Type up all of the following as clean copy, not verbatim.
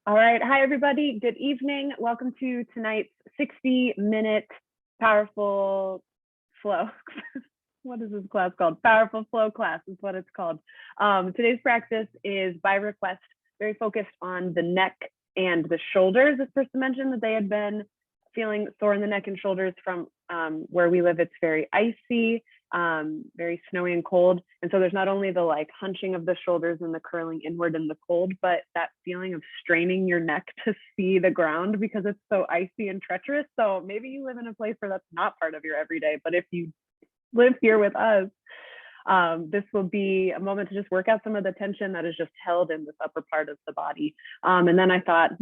All right. Hi, everybody. Good evening. Welcome to tonight's 60-minute powerful flow. What is this class called? Powerful flow class is what it's called. Today's practice is by request, very focused on the neck and the shoulders. This person mentioned that they had been feeling sore in the neck and shoulders from where we live. It's very icy, very snowy and cold. And so there's not only the like hunching of the shoulders and the curling inward in the cold, but that feeling of straining your neck to see the ground because it's so icy and treacherous. So maybe you live in a place where that's not part of your everyday, but if you live here with us, this will be a moment to just work out some of the tension that is just held in this upper part of the body. And then I thought,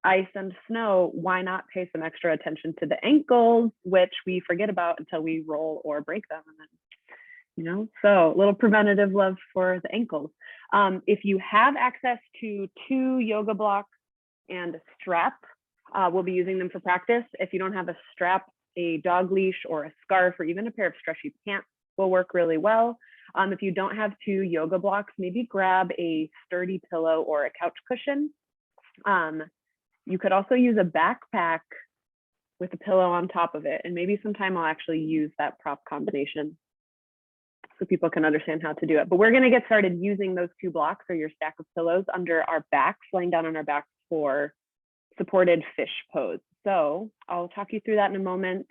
ice and snow, why not pay some extra attention to the ankles, which we forget about until we roll or break them. And then, so a little preventative love for the ankles. If you have access to 2 yoga blocks and a strap, we'll be using them for practice. If you don't have a strap, a dog leash or a scarf or even a pair of stretchy pants will work really well. If you don't have 2 yoga blocks, maybe grab a sturdy pillow or a couch cushion. You could also use a backpack with a pillow on top of it. And maybe sometime I'll actually use that prop combination so people can understand how to do it. But we're gonna get started using those 2 blocks or your stack of pillows under our backs, laying down on our backs for supported fish pose. So I'll talk you through that in a moment.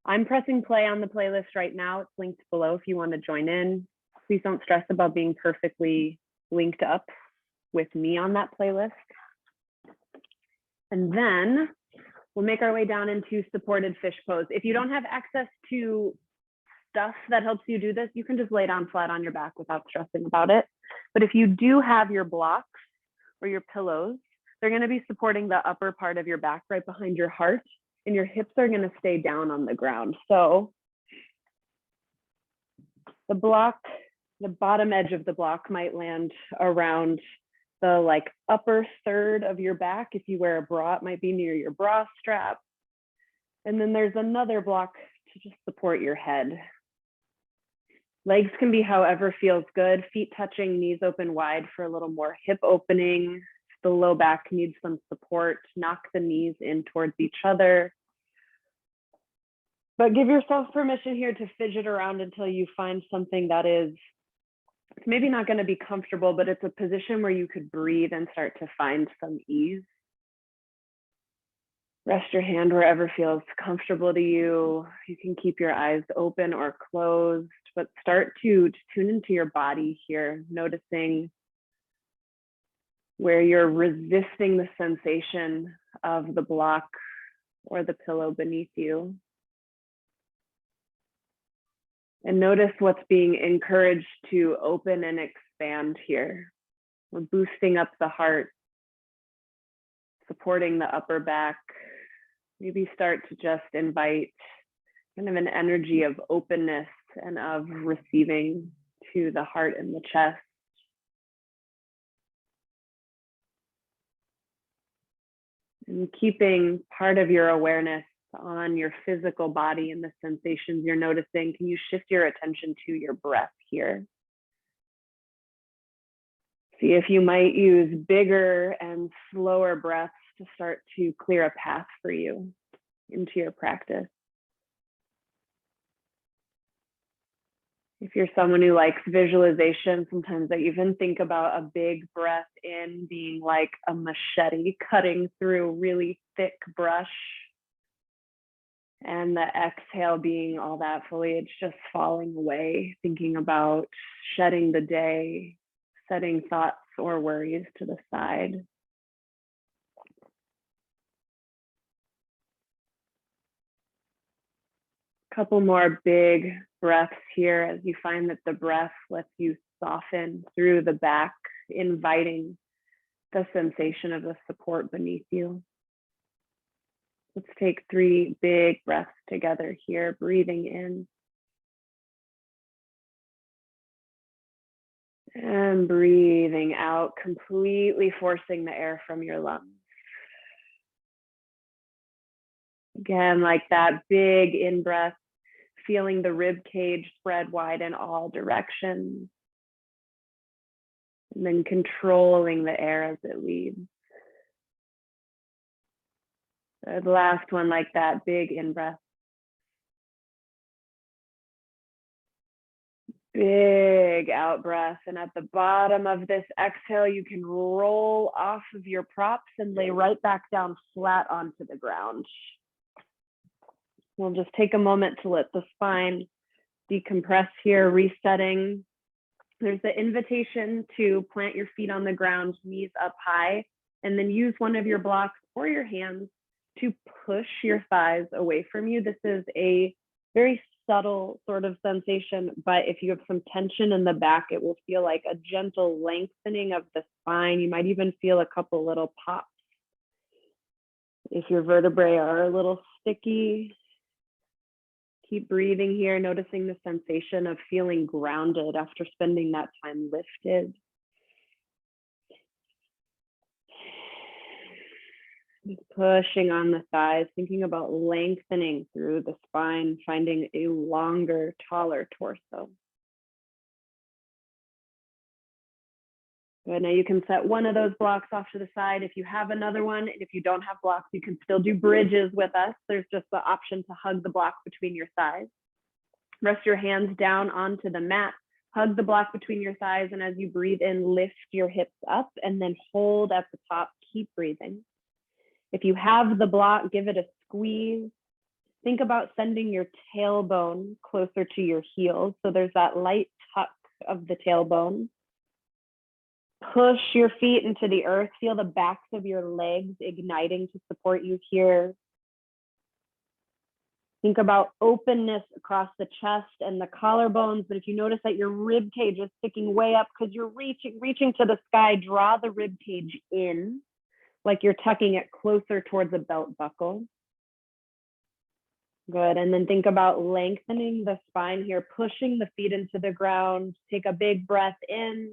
I'm pressing play on the playlist right now. It's linked below if you want to join in. Please don't stress about being perfectly linked up with me on that playlist. And then we'll make our way down into supported fish pose. If you don't have access to stuff that helps you do this, you can just lay down flat on your back without stressing about it. But if you do have your blocks or your pillows, they're going to be supporting the upper part of your back right behind your heart, and your hips are going to stay down on the ground. So the block, the bottom edge of the block might land around the like upper third of your back. If you wear a bra, it might be near your bra strap. And then there's another block to just support your head. Legs can be however feels good. Feet touching, knees open wide for a little more hip opening. The low back needs some support. Knock the knees in towards each other. But give yourself permission here to fidget around until you find something that is maybe not going to be comfortable, but it's a position where you could breathe and start to find some ease. Rest your hand wherever feels comfortable to you. You can keep your eyes open or closed, but start to tune into your body here, noticing where you're resisting the sensation of the block or the pillow beneath you. And notice what's being encouraged to open and expand here. We're boosting up the heart, supporting the upper back. Maybe start to just invite kind of an energy of openness and of receiving to the heart and the chest. And keeping part of your awareness on your physical body and the sensations you're noticing, can you shift your attention to your breath here? See if you might use bigger and slower breaths to start to clear a path for you into your practice. If you're someone who likes visualization, sometimes I even think about a big breath in being like a machete cutting through really thick brush, and the exhale being all that foliage just falling away, thinking about shedding the day, setting thoughts or worries to the side. Couple more big breaths here as you find that the breath lets you soften through the back, inviting the sensation of the support beneath you. Let's take 3 big breaths together here, breathing in and breathing out, completely forcing the air from your lungs. Again, like that big in-breath, feeling the rib cage spread wide in all directions, and then controlling the air as it leaves. Good. Last one like that, big in-breath. Big out breath. And at the bottom of this exhale, you can roll off of your props and lay right back down flat onto the ground. We'll just take a moment to let the spine decompress here, resetting. There's the invitation to plant your feet on the ground, knees up high, and then use one of your blocks or your hands to push your thighs away from you. This is a very subtle sort of sensation, but if you have some tension in the back, it will feel like a gentle lengthening of the spine. You might even feel a couple little pops. If your vertebrae are a little sticky, keep breathing here, noticing the sensation of feeling grounded after spending that time lifted. Just pushing on the thighs, thinking about lengthening through the spine, finding a longer, taller torso. Good. Now you can set one of those blocks off to the side. If you have another one, and if you don't have blocks, you can still do bridges with us. There's just the option to hug the block between your thighs. Rest your hands down onto the mat. Hug the block between your thighs, and as you breathe in, lift your hips up and then hold at the top. Keep breathing. If you have the block, give it a squeeze. Think about sending your tailbone closer to your heels. So there's that light tuck of the tailbone. Push your feet into the earth. Feel the backs of your legs igniting to support you here. Think about openness across the chest and the collarbones. But if you notice that your rib cage is sticking way up because you're reaching to the sky, draw the rib cage in, like you're tucking it closer towards a belt buckle. Good. And then think about lengthening the spine here, pushing the feet into the ground. Take a big breath in.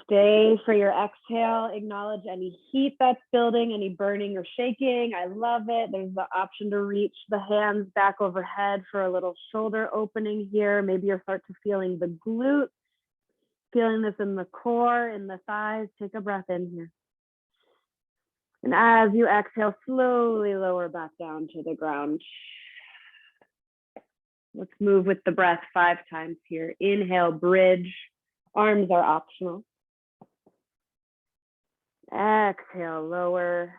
Stay for your exhale. Acknowledge any heat that's building, any burning or shaking. I love it. There's the option to reach the hands back overhead for a little shoulder opening here. Maybe you'll start to feeling the glutes. Feeling this in the core, in the thighs. Take a breath in here. And as you exhale, slowly lower back down to the ground. Let's move with the breath 5 times here. Inhale, bridge. Arms are optional. Exhale, lower.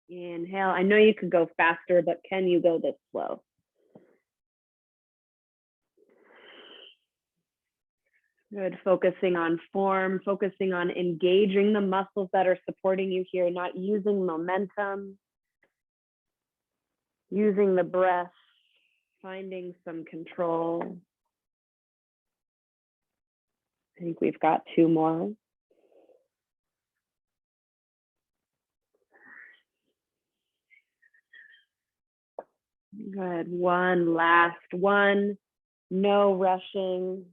Inhale. I know you could go faster, but can you go this slow? Good. Focusing on form, focusing on engaging the muscles that are supporting you here, not using momentum, using the breath, finding some control. I think we've got 2 more. Good. One last one. No rushing.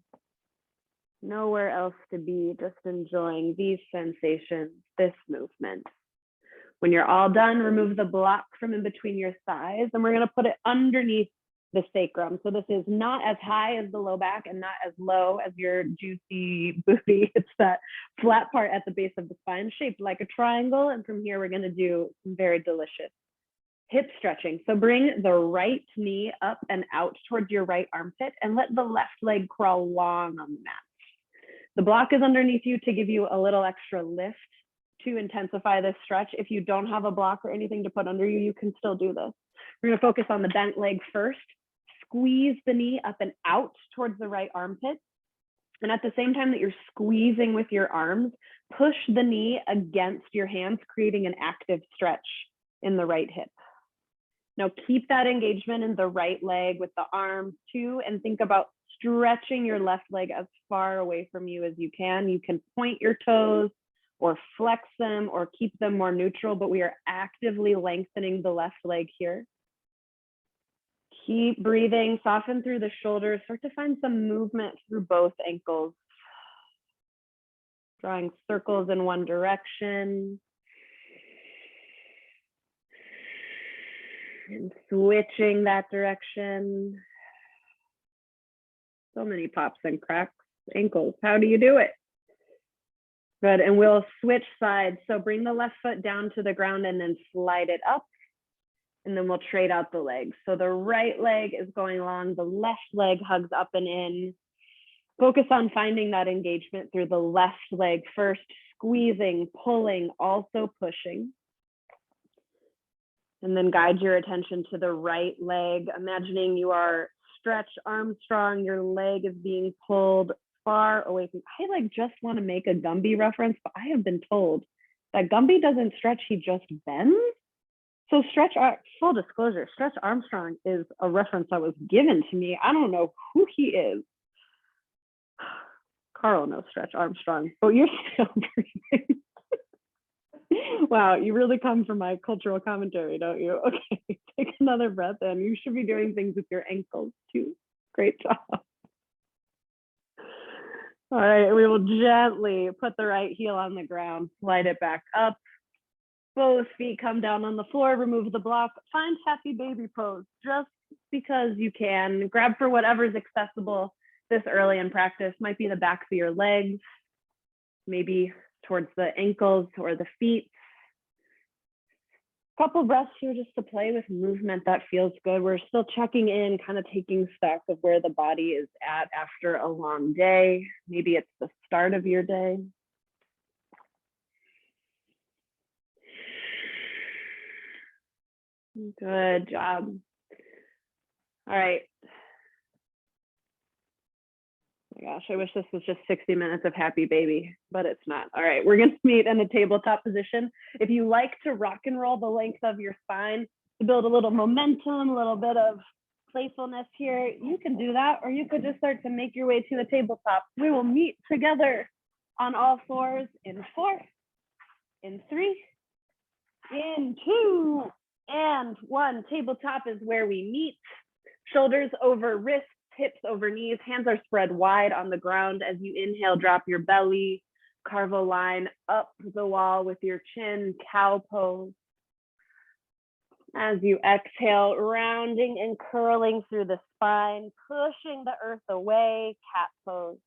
Nowhere else to be, just enjoying these sensations, this movement. When you're all done, remove the block from in between your thighs, and we're going to put it underneath the sacrum. So this is not as high as the low back and not as low as your juicy booty. It's that flat part at the base of the spine, shaped like a triangle. And from here, we're going to do some very delicious hip stretching. So bring the right knee up and out towards your right armpit and let the left leg crawl long on the mat. The block is underneath you to give you a little extra lift to intensify this stretch. If you don't have a block or anything to put under you, you can still do this. We're going to focus on the bent leg first. Squeeze the knee up and out towards the right armpit. And at the same time that you're squeezing with your arms, push the knee against your hands, creating an active stretch in the right hip. Now keep that engagement in the right leg with the arms too, and think about stretching your left leg as far away from you as you can. You can point your toes or flex them or keep them more neutral, but we are actively lengthening the left leg here. Keep breathing, soften through the shoulders, start to find some movement through both ankles. Drawing circles in one direction. And switching that direction. So many pops and cracks, ankles. How do you do it? Good, and we'll switch sides. So bring the left foot down to the ground and then slide it up. And then we'll trade out the legs. So the right leg is going along, the left leg hugs up and in. Focus on finding that engagement through the left leg first, squeezing, pulling, also pushing. And then guide your attention to the right leg, imagining you are Stretch Armstrong, your leg is being pulled far away from, I like just want to make a Gumby reference, but I have been told that Gumby doesn't stretch, he just bends. So Stretch, full disclosure, Stretch Armstrong is a reference that was given to me. I don't know who he is. Carl knows Stretch Armstrong, but you're still breathing. Wow, you really come from my cultural commentary, don't you? Okay, take another breath in. You should be doing things with your ankles too. Great job. All right, we will gently put the right heel on the ground, slide it back up. Both feet come down on the floor, remove the block, find happy baby pose just because you can. Grab for whatever's accessible this early in practice. Might be the backs of your legs, maybe towards the ankles or the feet. Couple breaths here just to play with movement that feels good. We're still checking in, kind of taking stock of where the body is at after a long day. Maybe it's the start of your day. Good job. All right. Oh my gosh, I wish this was just 60 minutes of happy baby, but it's not. All right, we're gonna meet in a tabletop position. If you like to rock and roll the length of your spine to build a little momentum, a little bit of playfulness here, you can do that, or you could just start to make your way to the tabletop. We will meet together on all fours in 4, in 3, in 2, and 1. Tabletop is where we meet. Shoulders over wrists, hips over knees, hands are spread wide on the ground. As you inhale, drop your belly, carve a line up the wall with your chin, cow pose. As you exhale, rounding and curling through the spine, pushing the earth away, cat pose.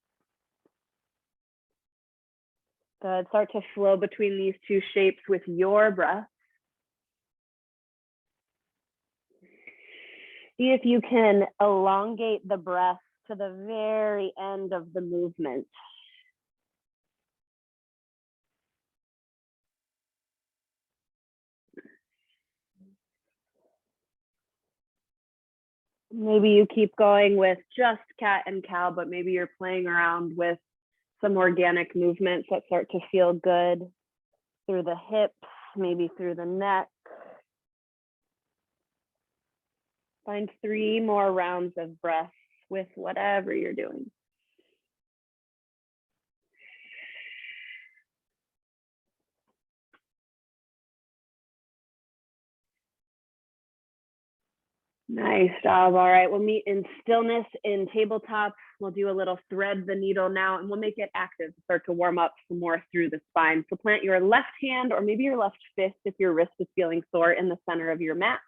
Good, start to flow between these two shapes with your breath. See if you can elongate the breath to the very end of the movement. Maybe you keep going with just cat and cow, but maybe you're playing around with some organic movements that start to feel good through the hips, maybe through the neck. Find 3 more rounds of breath with whatever you're doing. Nice job. All right, we'll meet in stillness in tabletop. We'll do a little thread the needle now, and we'll make it active, start to warm up some more through the spine. So plant your left hand or maybe your left fist if your wrist is feeling sore in the center of your mat.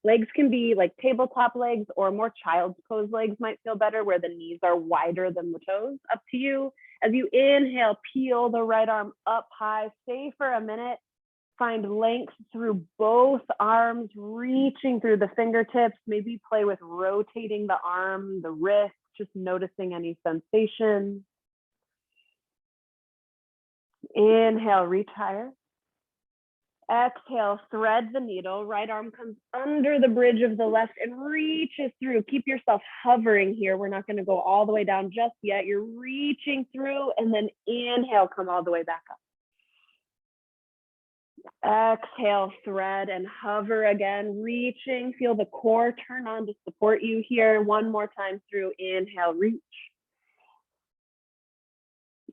Legs can be like tabletop legs, or more child's pose legs might feel better, where the knees are wider than the toes. Up to you. As you inhale, peel the right arm up high. Stay for a minute. Find length through both arms, reaching through the fingertips. Maybe play with rotating the arm, the wrist, just noticing any sensation. Inhale, reach higher. Exhale, thread the needle. Right arm comes under the bridge of the left and reaches through. Keep yourself hovering here. We're not going to go all the way down just yet. You're reaching through, and then inhale, come all the way back up. Exhale, thread and hover again, reaching. Feel the core turn on to support you here. One more time through. Inhale, reach.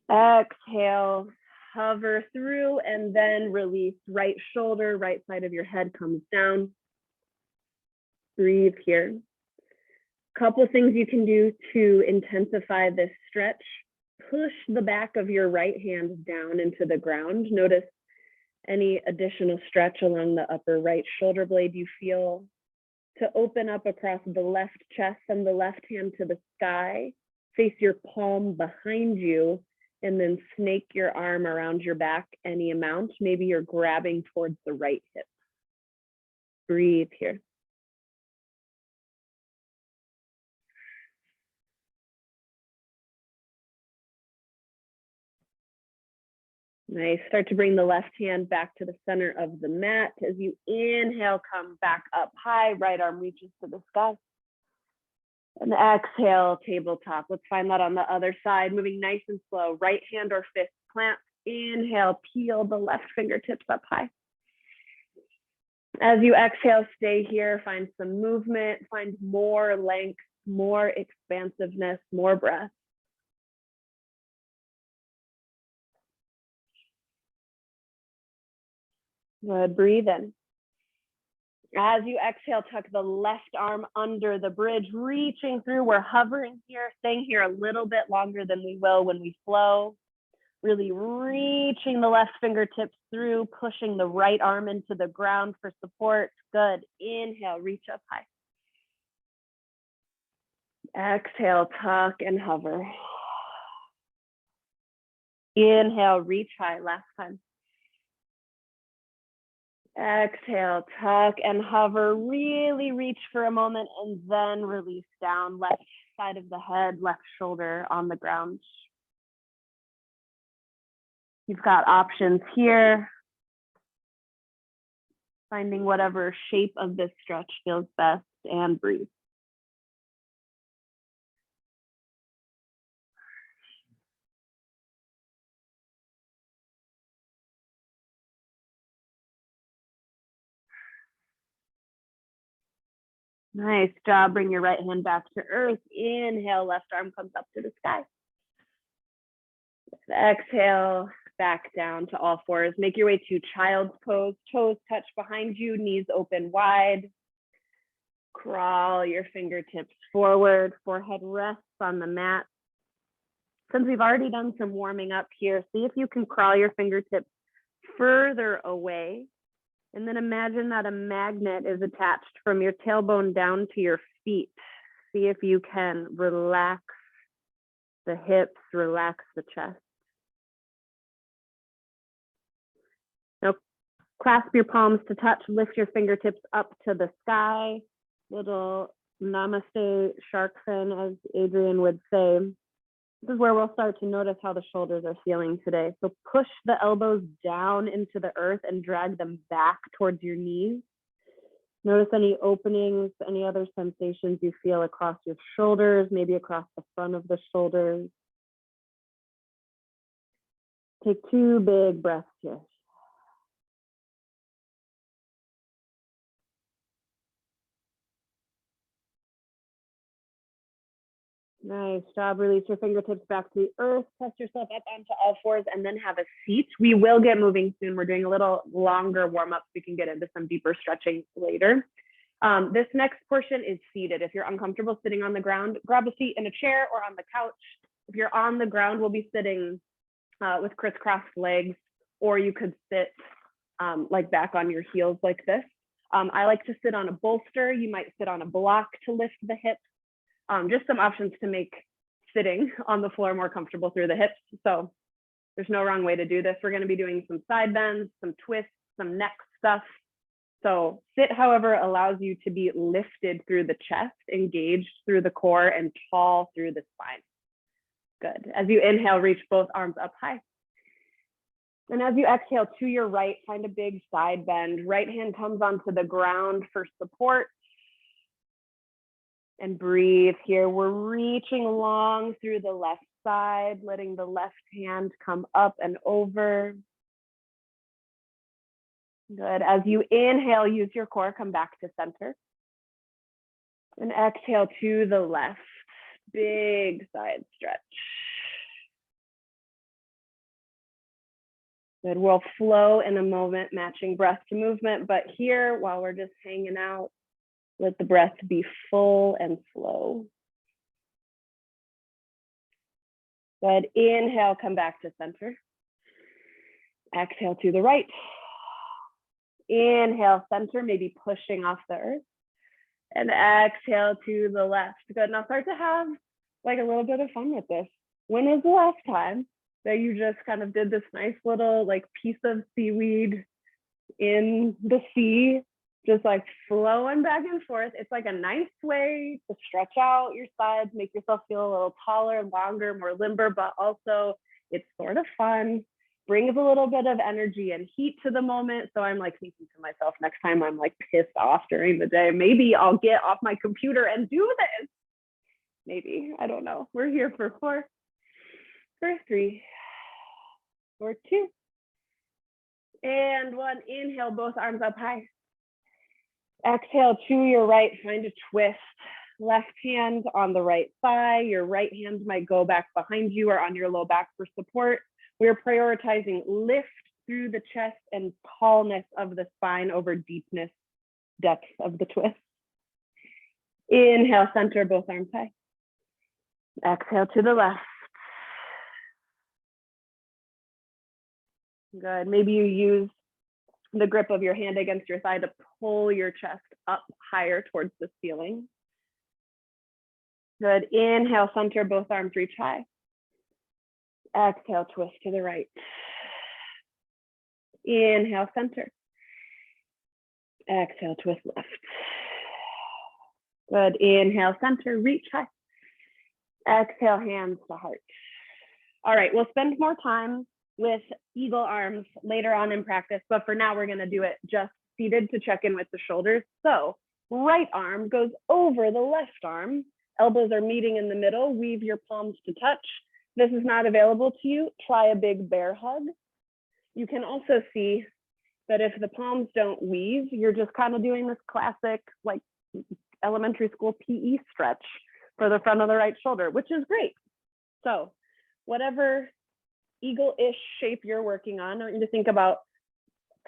Exhale, hover through, and then release. Right shoulder, right side of your head comes down. Breathe here. Couple things you can do to intensify this stretch. Push the back of your right hand down into the ground. Notice any additional stretch along the upper right shoulder blade you feel. To open up across the left chest, send the left hand to the sky. Face your palm behind you And then snake your arm around your back any amount. Maybe you're grabbing towards the right hip. Breathe here. Nice. Start to bring the left hand back to the center of the mat. As you inhale, come back up high. Right arm reaches to the sky. And exhale, tabletop. Let's find that on the other side. Moving nice and slow. Right hand or fist plant. Inhale, peel the left fingertips up high. As you exhale, stay here. Find some movement. Find more length, more expansiveness, more breath. Good. Breathe in. As you exhale, tuck the left arm under the bridge, reaching through. We're hovering here, staying here a little bit longer than we will when we flow. Really reaching the left fingertips through, pushing the right arm into the ground for support. Good. Inhale, reach up high. Exhale, tuck and hover. Inhale, reach high. Last time. Exhale, tuck and hover. Really reach for a moment and then release down. Left side of the head, left shoulder on the ground. You've got options here. Finding whatever shape of this stretch feels best, and breathe. Nice job. Bring your right hand back to earth. Inhale, left arm comes up to the sky. Exhale, back down to all fours. Make your way to child's pose. Toes touch behind you, knees open wide. Crawl your fingertips forward. Forehead rests on the mat. Since we've already done some warming up here, see if you can crawl your fingertips further away. And then imagine that a magnet is attached from your tailbone down to your feet. See if you can relax the hips, relax the chest. Now, clasp your palms to touch, lift your fingertips up to the sky. Little namaste shark fin, as Adrian would say. This is where we'll start to notice how the shoulders are feeling today. So push the elbows down into the earth and drag them back towards your knees. Notice any openings, any other sensations you feel across your shoulders, maybe across the front of the shoulders. Take 2 big breaths here. Nice job. Release your fingertips back to the earth. Press yourself up onto all fours and then have a seat. We will get moving soon. We're doing a little longer warm up so we can get into some deeper stretching later. This next portion is seated. If you're uncomfortable sitting on the ground, grab a seat in a chair or on the couch. If you're on the ground, we'll be sitting with crisscrossed legs, or you could sit like back on your heels like this. I like to sit on a bolster. You might sit on a block to lift the hips. Just some options to make sitting on the floor more comfortable through the hips. So there's no wrong way to do this. We're going to be doing some side bends, some twists, some neck stuff. So sit however allows you to be lifted through the chest, engaged through the core, and tall through the spine. Good. As you inhale, reach both arms up high. And as you exhale to your right, find a big side bend. Right hand comes onto the ground for support. And breathe here. We're reaching long through the left side, letting the left hand come up and over. Good. As you inhale, use your core, come back to center. And exhale to the left. Big side stretch. Good. We'll flow in a moment, matching breath to movement. But here, while we're just hanging out, let the breath be full and slow. Good. Inhale, come back to center. Exhale to the right. Inhale, center, maybe pushing off the earth. And exhale to the left. Good. Now start to have like a little bit of fun with this. When was the last time that you just kind of did this nice little like piece of seaweed in the sea, just like flowing back and forth. It's like a nice way to stretch out your sides, make yourself feel a little taller, longer, more limber, but also it's sort of fun, brings a little bit of energy and heat to the moment. So I'm like thinking to myself, next time I'm like pissed off during the day, maybe I'll get off my computer and do this. Maybe, I don't know. We're here for 4, for 3, for 2, and 1. Inhale, both arms up high. Exhale to your right, find a twist. Left hand on the right thigh. Your right hand might go back behind you or on your low back for support. We're prioritizing lift through the chest and tallness of the spine over deepness, depth of the twist. Inhale, center, both arms high. Exhale to the left. Good. Maybe you use the grip of your hand against your thigh to pull your chest up higher towards the ceiling. Good. Inhale, center, both arms reach high. Exhale, twist to the right. Inhale, center. Exhale, twist left. Good. Inhale, center, reach high. Exhale, hands to heart. All right, we'll spend more time with eagle arms later on in practice, but for now we're going to do it just seated to check in with the shoulders. So right arm goes over the left arm. Elbows are meeting in the middle. Weave your palms to touch. This is not available to you. Try a big bear hug. You can also see that if the palms don't weave, you're just kind of doing this classic like elementary school PE stretch for the front of the right shoulder, which is great. So whatever eagle-ish shape you're working on, I want you to think about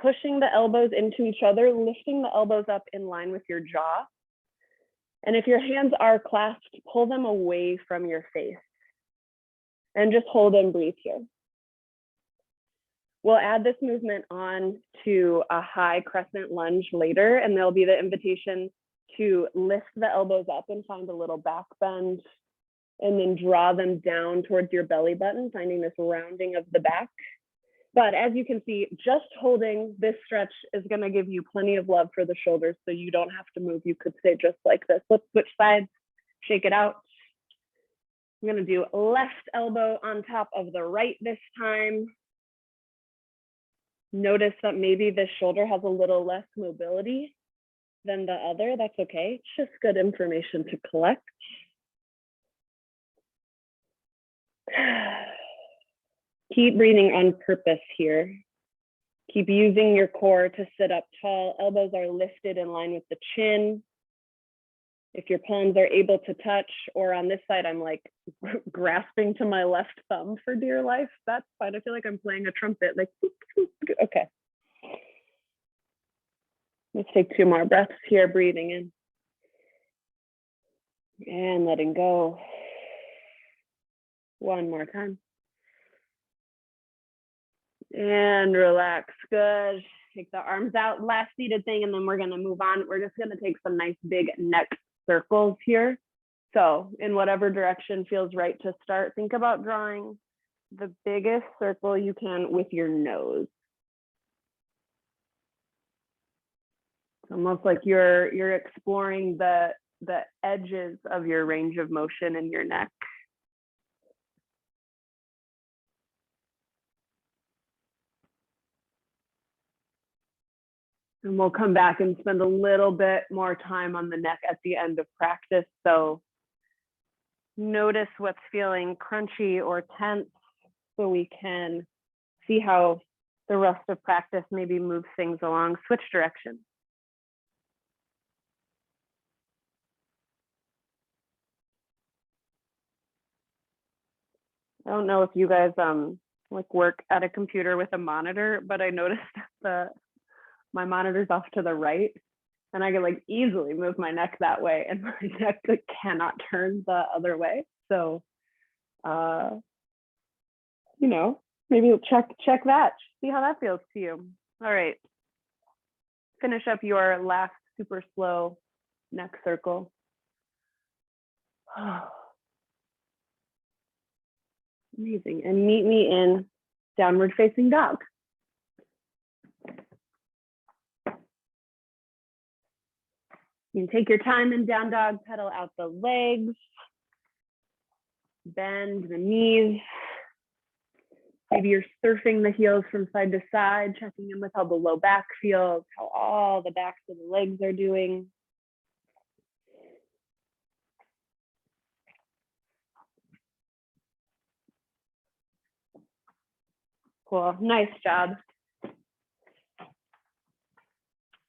pushing the elbows into each other, lifting the elbows up in line with your jaw. And if your hands are clasped, pull them away from your face and just hold and breathe here. We'll add this movement on to a high crescent lunge later, and there'll be the invitation to lift the elbows up and find a little back bend, and then draw them down towards your belly button, finding this rounding of the back. But as you can see, just holding this stretch is going to give you plenty of love for the shoulders, so you don't have to move. You could stay just like this. Let's switch sides, shake it out. I'm going to do left elbow on top of the right this time. Notice that maybe this shoulder has a little less mobility than the other. That's okay. It's just good information to collect. Keep breathing on purpose here. Keep using your core to sit up tall. Elbows are lifted in line with the chin. If your palms are able to touch, or on this side, I'm like grasping to my left thumb for dear life, that's fine. I feel like I'm playing a trumpet, like, okay. Let's take 2 more breaths here, breathing in and letting go. 1 more time. And relax, good. Take the arms out, last seated thing, and then we're gonna move on. We're just gonna take some nice big neck circles here. So in whatever direction feels right to start, think about drawing the biggest circle you can with your nose. It's almost like you're exploring the edges of your range of motion in your neck. And we'll come back and spend a little bit more time on the neck at the end of practice. So notice what's feeling crunchy or tense so we can see how the rest of practice maybe moves things along. Switch direction. I don't know if you guys like work at a computer with a monitor, but I noticed my monitor's off to the right, and I can like easily move my neck that way, and my neck like, cannot turn the other way. So, you know, maybe check that, see how that feels to you. All right, finish up your last super slow neck circle. Amazing. And meet me in downward facing dog. You can take your time in down dog, pedal out the legs, bend the knees. Maybe you're surfing the heels from side to side, checking in with how the low back feels, how all the backs of the legs are doing. Cool, nice job.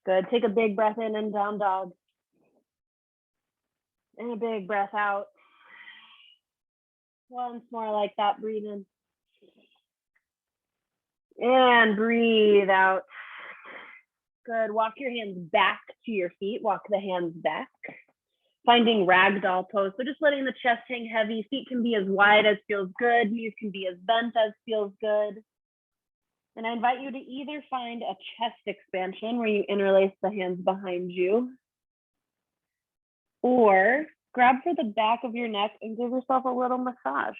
Good, take a big breath in down dog. And a big breath out. Once more like that, breathe in. And breathe out. Good, walk your hands back to your feet, walk the hands back. Finding ragdoll pose, so just letting the chest hang heavy, feet can be as wide as feels good, knees can be as bent as feels good. And I invite you to either find a chest expansion where you interlace the hands behind you, or grab for the back of your neck and give yourself a little massage.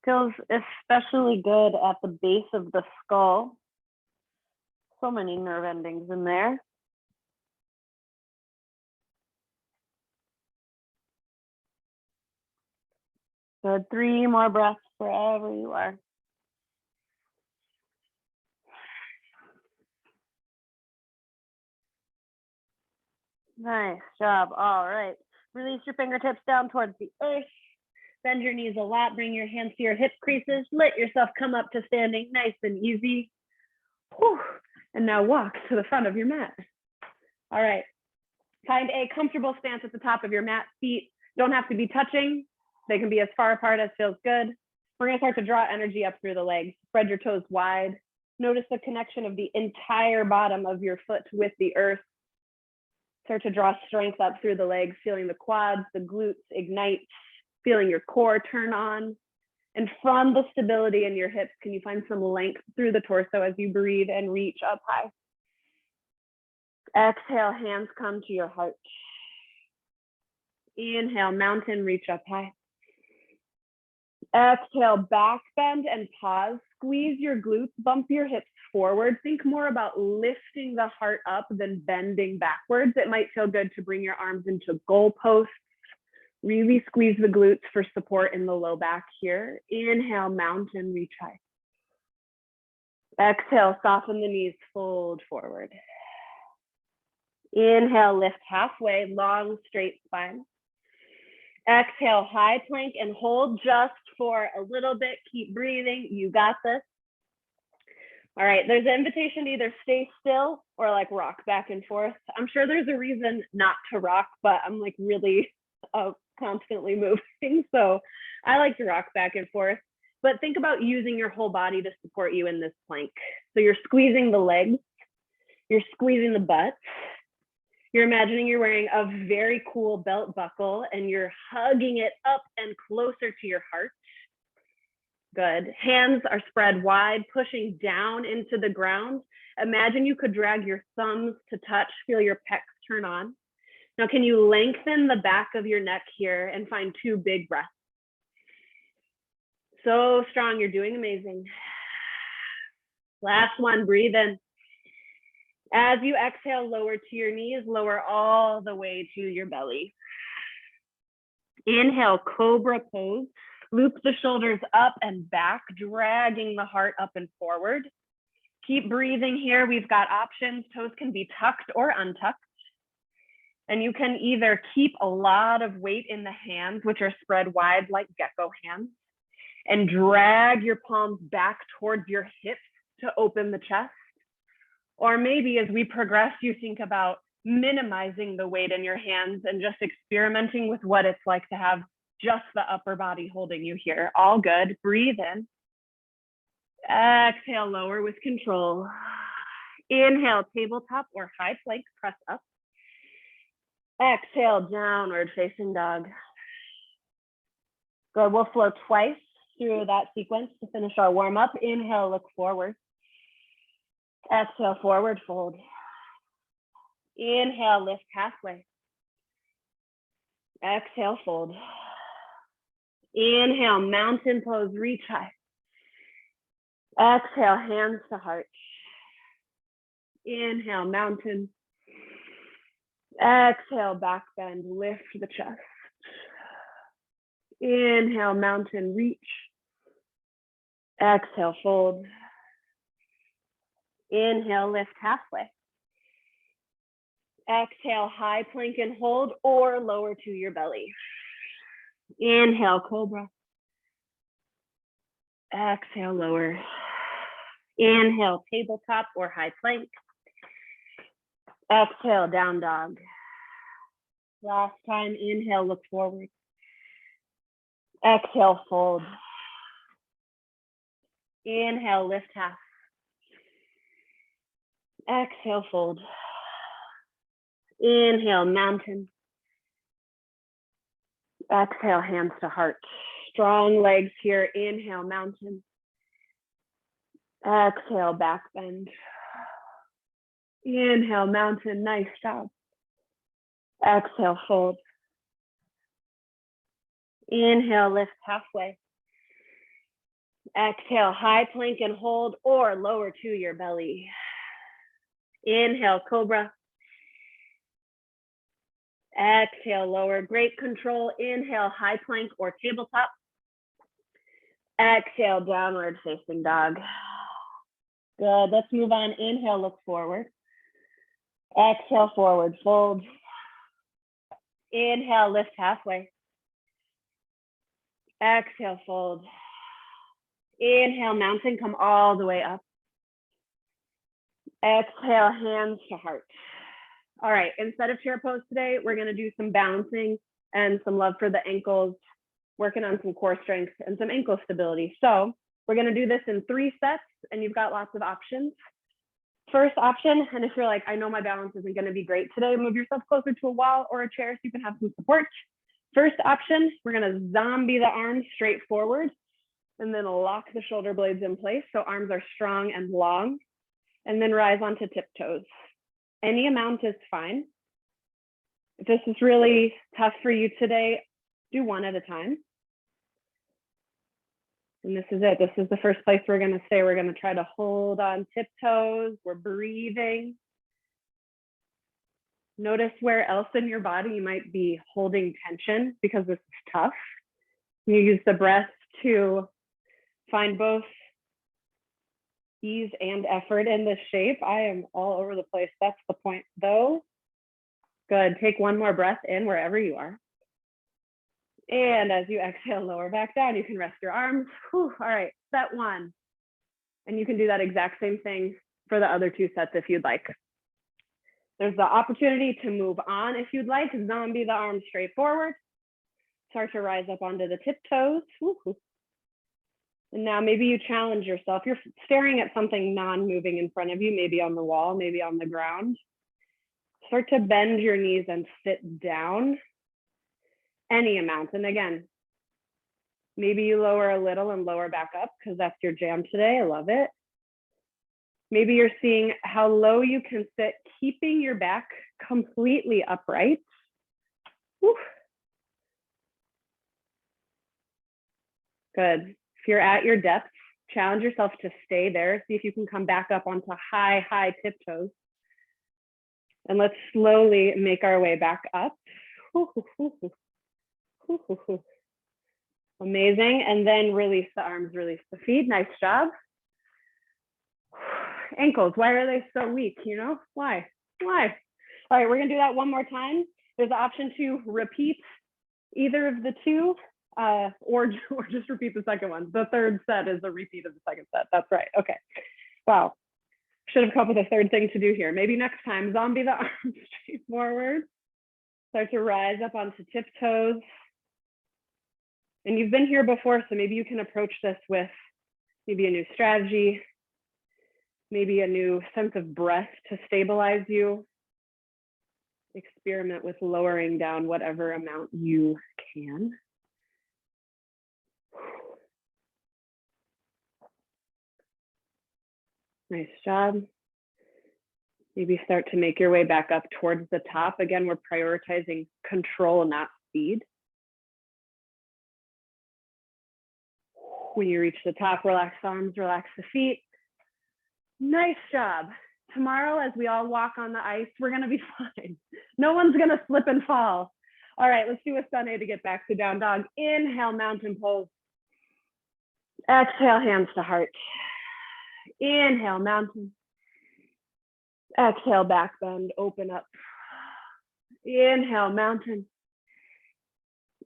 Feels especially good at the base of the skull. So many nerve endings in there. Good, 3 more breaths wherever you are. Nice job. All right. Release your fingertips down towards the earth. Bend your knees a lot. Bring your hands to your hip creases. Let yourself come up to standing nice and easy. Whew. And now walk to the front of your mat. All right. Find a comfortable stance at the top of your mat. Feet don't have to be touching. They can be as far apart as feels good. We're going to start to draw energy up through the legs. Spread your toes wide. Notice the connection of the entire bottom of your foot with the earth. Start to draw strength up through the legs, feeling the quads, the glutes ignite, feeling your core turn on. And from the stability in your hips, can you find some length through the torso as you breathe and reach up high? Exhale, hands come to your heart. Inhale, mountain, reach up high. Exhale, back bend and pause. Squeeze your glutes, bump your hips forward. Think more about lifting the heart up than bending backwards. It might feel good to bring your arms into goalposts. Really squeeze the glutes for support in the low back here. Inhale, mountain, reach high. Exhale, soften the knees, fold forward. Inhale, lift halfway, long, straight spine. Exhale, high plank and hold just for a little bit. Keep breathing, you got this. All right, there's an invitation to either stay still or like rock back and forth. I'm sure there's a reason not to rock, but I'm like really constantly moving. So I like to rock back and forth, but think about using your whole body to support you in this plank. So you're squeezing the legs, you're squeezing the butt. You're imagining you're wearing a very cool belt buckle and you're hugging it up and closer to your heart. Good. Hands are spread wide, pushing down into the ground. Imagine you could drag your thumbs to touch, feel your pecs turn on. Now, can you lengthen the back of your neck here and find 2 big breaths? So strong, you're doing amazing. Last one, breathe in. As you exhale, lower to your knees, lower all the way to your belly. Inhale, Cobra Pose. Loop the shoulders up and back, dragging the heart up and forward. Keep breathing here. We've got options. Toes can be tucked or untucked. And you can either keep a lot of weight in the hands, which are spread wide like gecko hands, and drag your palms back towards your hips to open the chest. Or maybe as we progress, you think about minimizing the weight in your hands and just experimenting with what it's like to have just the upper body holding you here. All good. Breathe in. Exhale, lower with control. Inhale, tabletop or high plank, press up. Exhale, downward facing dog. Good. We'll flow twice through that sequence to finish our warm up. Inhale, look forward. Exhale, forward fold. Inhale, lift halfway. Exhale, fold. Inhale, mountain pose, reach high. Exhale, hands to heart. Inhale, mountain. Exhale, back bend, lift the chest. Inhale, mountain, reach. Exhale, fold. Inhale, lift halfway. Exhale, high plank and hold or lower to your belly. Inhale, cobra. Exhale, lower. Inhale, tabletop or high plank. Exhale, down dog. Last time, inhale, look forward. Exhale, fold. Inhale, lift half. Exhale, fold. Inhale, mountain. Exhale, hands to heart. Strong legs here. Inhale, mountain. Exhale, back bend. Inhale, mountain. Nice job. Exhale, fold. Inhale, lift halfway. Exhale, high plank and hold or lower to your belly. Inhale, cobra. Exhale, lower. Great control. Inhale, high plank or tabletop. Exhale, downward facing dog. Good. Let's move on. Inhale, look forward. Exhale, forward fold. Inhale, lift halfway. Exhale, fold. Inhale, mountain, come all the way up. Exhale, hands to heart. All right, instead of chair pose today, we're gonna do some balancing and some love for the ankles, working on some core strength and some ankle stability. So we're gonna do this in 3 sets and you've got lots of options. First option, and if you're like, I know my balance isn't gonna be great today, move yourself closer to a wall or a chair so you can have some support. First option, we're gonna zombie the arms straight forward and then lock the shoulder blades in place so arms are strong and long, and then rise onto tiptoes. Any amount is fine. If this is really tough for you today, do 1 at a time. And this is it. This is the first place we're gonna stay. We're gonna try to hold on tiptoes. We're breathing. Notice where else in your body you might be holding tension because this is tough. You use the breath to find both ease and effort in this shape. I am all over the place. That's the point though. Good. Take 1 more breath in wherever you are. And as you exhale, lower back down, you can rest your arms. Whew. All right, set 1. And you can do that exact same thing for the other 2 sets if you'd like. There's the opportunity to move on if you'd like. Zombie the arms straight forward. Start to rise up onto the tiptoes. Woo-hoo. And now maybe you challenge yourself. You're staring at something non-moving in front of you, maybe on the wall, maybe on the ground. Start to bend your knees and sit down. Any amount. And again, maybe you lower a little and lower back up because that's your jam today. I love it. Maybe you're seeing how low you can sit, keeping your back completely upright. Whew. Good. If you're at your depth, challenge yourself to stay there. See if you can come back up onto high, high tiptoes. And let's slowly make our way back up. Amazing. And then release the arms, release the feet. Nice job. Ankles, why are they so weak? You know, why? All right, we're gonna do that 1 more time. There's the option to repeat either of the 2 or just repeat the second one. The 3rd set is a repeat of the 2nd set. That's right. Okay. Wow. Should have come up with a 3rd thing to do here. Maybe next time, zombie the arms straight forward. Start to rise up onto tiptoes. And you've been here before, so maybe you can approach this with maybe a new strategy, maybe a new sense of breath to stabilize you. Experiment with lowering down whatever amount you can. Nice job. Maybe start to make your way back up towards the top. Again, we're prioritizing control, not speed. When you reach the top, relax the arms, relax the feet. Nice job. Tomorrow, as we all walk on the ice, we're gonna be fine. No one's gonna slip and fall. All right, let's do a sunny to get back to down dog. Inhale, mountain pose. Exhale, hands to heart. Inhale, mountain. Exhale, back bend, open up. Inhale, mountain.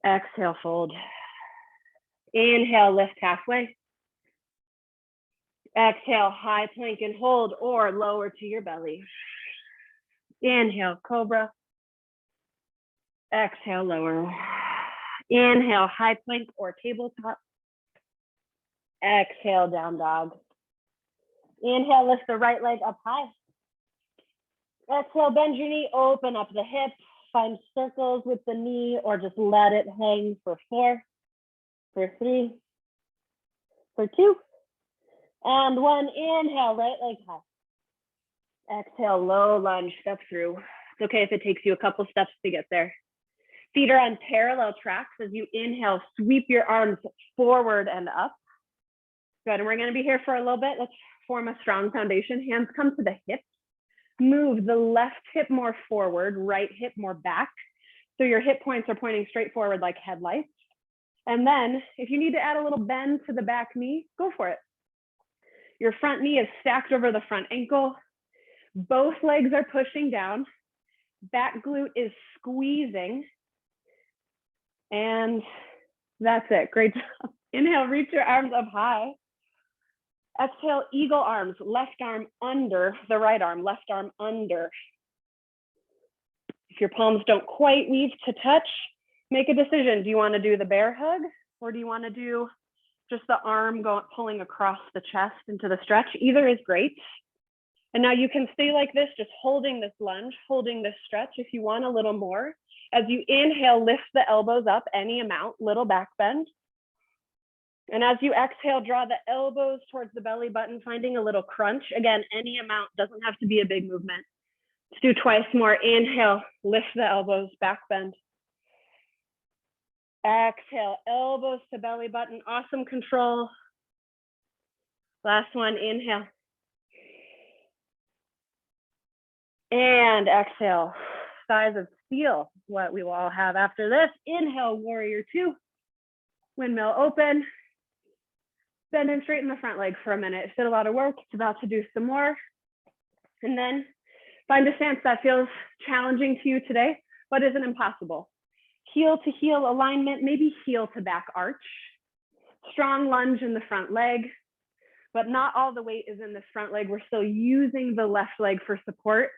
Exhale, fold. Inhale, lift halfway. Exhale, high plank and hold or lower to your belly. Inhale, cobra. Exhale, lower. Inhale, high plank or tabletop. Exhale, down dog. Inhale, lift the right leg up high. Exhale, bend your knee, open up the hip. Find circles with the knee or just let it hang for 4, for 3, for 2, and 1. Inhale, right leg high. Exhale, low lunge, step through. It's okay if it takes you a couple steps to get there. Feet are on parallel tracks. As you inhale, sweep your arms forward and up. Good, and we're gonna be here for a little bit. Let's form a strong foundation. Hands come to the hips. Move the left hip more forward, right hip more back. So your hip points are pointing straight forward like headlights. And then if you need to add a little bend to the back knee, go for it. Your front knee is stacked over the front ankle. Both legs are pushing down. Back glute is squeezing. And that's it, great job. Inhale, reach your arms up high. Exhale, eagle arms, left arm under the right arm, left arm under. If your palms don't quite weave to touch, make a decision. Do you want to do the bear hug or do you want to do just the arm pulling across the chest into the stretch? Either is great. And now you can stay like this, just holding this lunge, holding this stretch. If you want a little more, as you inhale, lift the elbows up any amount, little back bend. And as you exhale, draw the elbows towards the belly button, finding a little crunch. Again, any amount, doesn't have to be a big movement. Let's do twice more. Inhale, lift the elbows, back bend. Exhale, elbows to belly button, awesome control. Last one, inhale. And exhale, thighs of steel, what we will all have after this. Inhale, warrior 2, windmill open. Bend and straighten the front leg for a minute. It's did a lot of work. It's about to do some more. And then find a stance that feels challenging to you today, but isn't impossible. Heel to heel alignment, maybe heel to back arch. Strong lunge in the front leg, but not all the weight is in this front leg. We're still using the left leg for support.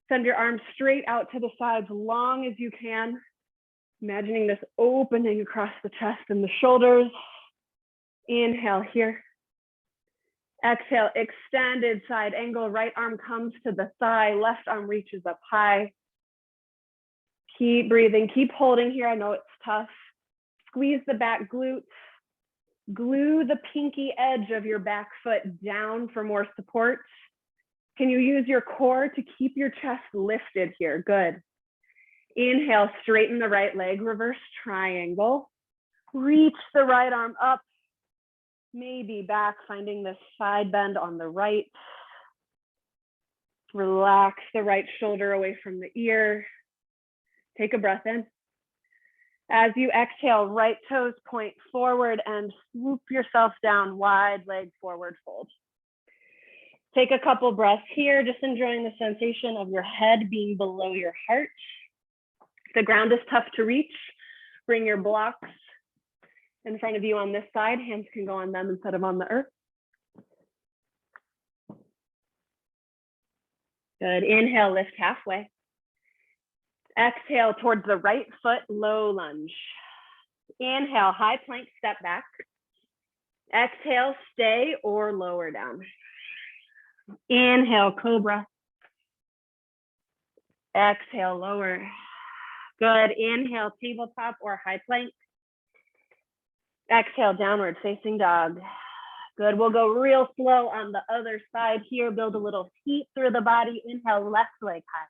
Send your arms straight out to the sides, long as you can. Imagining this opening across the chest and the shoulders. Inhale here. Exhale, extended side angle. Right arm comes to the thigh. Left arm reaches up high. Keep breathing. Keep holding here. I know it's tough. Squeeze the back glute. Glue the pinky edge of your back foot down for more support. Can you use your core to keep your chest lifted here? Good. Inhale, straighten the right leg. Reverse triangle. Reach the right arm up. Maybe back, finding this side bend on the right. Relax the right shoulder away from the ear. Take a breath in. As you exhale, right toes point forward and swoop yourself down, wide leg forward fold. Take a couple breaths here, just enjoying the sensation of your head being below your heart. If the ground is tough to reach, bring your blocks in front of you on this side. Hands can go on them instead of on the earth. Good. Inhale, lift halfway. Exhale towards the right foot, low lunge. Inhale, high plank, step back. Exhale, stay or lower down. Inhale, cobra. Exhale, lower. Good. Inhale, tabletop or high plank. Exhale, downward facing dog. Good. We'll go real slow on the other side here. Build a little heat through the body. Inhale, left leg high.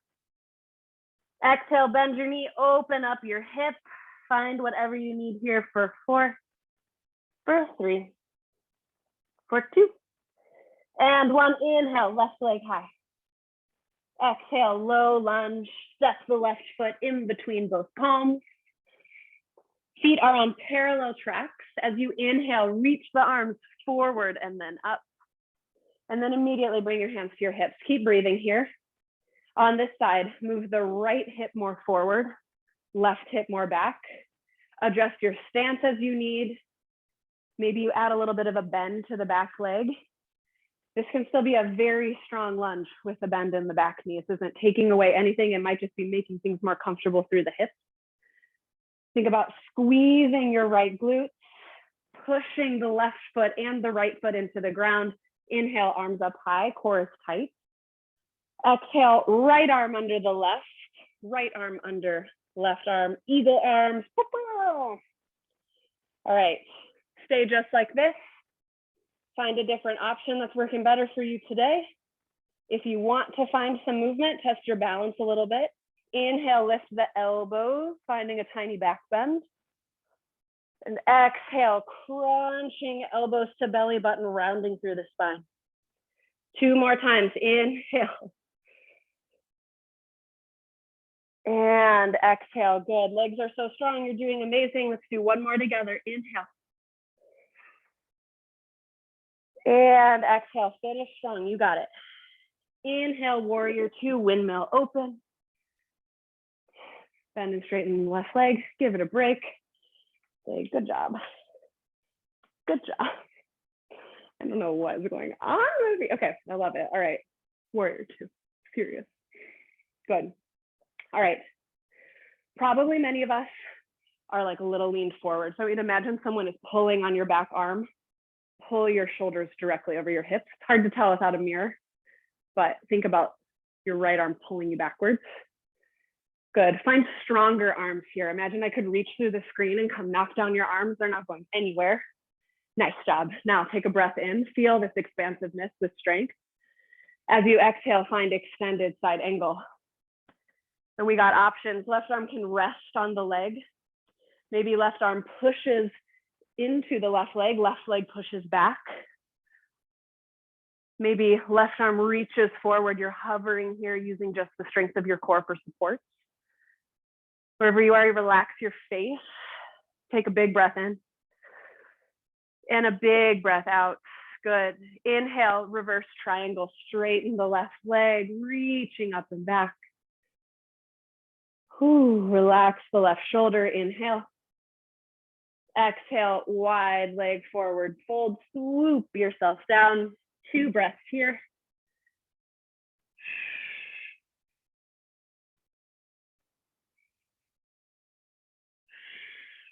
Exhale, bend your knee, open up your hip. Find whatever you need here for 4, for 3, for 2. And 1, inhale, left leg high. Exhale, low lunge, step the left foot in between both palms. Feet are on parallel tracks. As you inhale, reach the arms forward and then up. And then immediately bring your hands to your hips. Keep breathing here. On this side, move the right hip more forward, left hip more back. Adjust your stance as you need. Maybe you add a little bit of a bend to the back leg. This can still be a very strong lunge with a bend in the back knee. This isn't taking away anything. It might just be making things more comfortable through the hips. Think about squeezing your right glutes, pushing the left foot and the right foot into the ground. Inhale, arms up high, core is tight. Exhale, right arm under the left, right arm under left arm, eagle arms. All right, stay just like this. Find a different option that's working better for you today. If you want to find some movement, test your balance a little bit. Inhale, lift the elbows, finding a tiny back bend. And exhale, crunching elbows to belly button, rounding through the spine. 2 more times, inhale. And exhale, good. Legs are so strong, you're doing amazing. Let's do 1 more together, inhale. And exhale, finish strong, you got it. Inhale, warrior 2, windmill open. Bend and straighten the left leg, give it a break. Say, good job. Good job. I don't know what is going on. Okay, I love it. All right, warrior 2, serious. Good. All right. Probably many of us are like a little leaned forward. So you'd imagine someone is pulling on your back arm. Pull your shoulders directly over your hips. It's hard to tell without a mirror, but think about your right arm pulling you backwards. Good. Find stronger arms here. Imagine I could reach through the screen and come knock down your arms. They're not going anywhere. Nice job. Now take a breath in. Feel this expansiveness, this strength. As you exhale, find extended side angle. And we got options. Left arm can rest on the leg. Maybe left arm pushes into the left leg pushes back. Maybe left arm reaches forward. You're hovering here using just the strength of your core for support. Wherever you are, you relax your face. Take a big breath in. And a big breath out. Good. Inhale, reverse triangle, straighten the left leg, reaching up and back. Relax the left shoulder, inhale. Exhale, wide leg forward, fold, swoop yourself down. 2 breaths here.